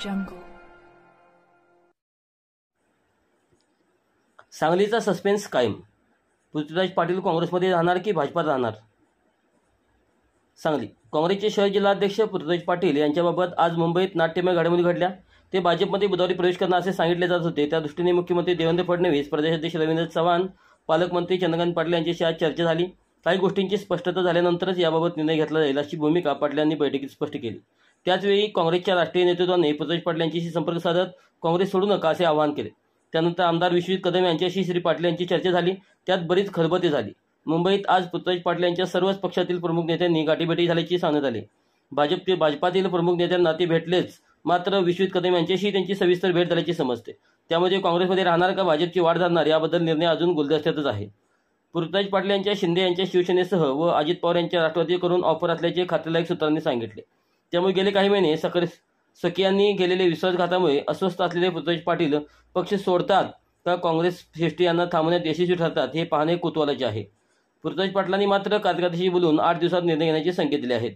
jungle. सांगलीचा suspense कायम. पृथ्वीराज पाटील काँग्रेसमध्ये राहणार की भाजपात राहणार? सांगली. काँग्रेसचे शहर जिल्हाध्यक्ष पृथ्वीराज पाटील यांच्याबाबत आज मुंबईत नाट्यमय घडामोडी घडल्या. ते भाजपमध्ये बुधवारी प्रवेश करणार असे सांगितले जात होते. त्या दृष्टीने मुख्यमंत्री देवेंद्र फडणवीस, प्रदेशाध्यक्ष रवींद्र चव्हाण, पालकमंत्री चंद्रकांत पाटील यांच्याशी आज चर्चा झाली. काही गोष्टींची स्पष्टता झाल्यानंतरच याबाबत निर्णय घेतला जाईल अशी भूमिका पाटील यांनी बैठकीत स्पष्ट केली. त्याचवेळी काँग्रेसच्या राष्ट्रीय नेतृत्वाने पृथ्वीराज पाटील यांच्याशी संपर्क साधत काँग्रेस सोडू नका असे आवाहन केले. त्यानंतर आमदार विश्वजित कदम यांच्याशी श्री पाटील यांची चर्चा झाली. त्यात बरीच खलबते झाली. मुंबईत आज पृथ्वीराज पाटील यांच्या सर्वच पक्षातील प्रमुख नेत्यांनी गाठीभेटी झाल्याची सांगण्यात आले. भाजपातील प्रमुख नेत्यांना ते भेटलेच, मात्र विश्वजित कदम यांच्याशी त्यांची सविस्तर भेट झाल्याचे समजते. त्यामध्ये काँग्रेसमध्ये राहणार का भाजपची वाढ धरणार याबद्दल निर्णय अजून गुलदस्त्यातच आहे. पृथ्वीराज पाटील यांच्या शिंदे यांच्या शिवसेनेसह व अजित पवार यांच्या राष्ट्रवादी करून ऑफर असल्याचे खात्रीलायक सूत्रांनी सांगितले. त्यामुळे गेले काही महिने सखियांनी केलेले विश्वासघातामुळे अस्वस्थ असलेले पृथ्वीराज पाटील पक्ष सोडतात का काँग्रेस श्रेष्ठी यांना थांबवण्यात यशस्वी ठरतात हे पाहणे कुतूहलाचे आहे. पृथ्वीराज पाटलांनी मात्र कार्यकर्त्यांशी बोलून 8 दिवसात निर्णय घेण्याचे संकेत दिले आहेत.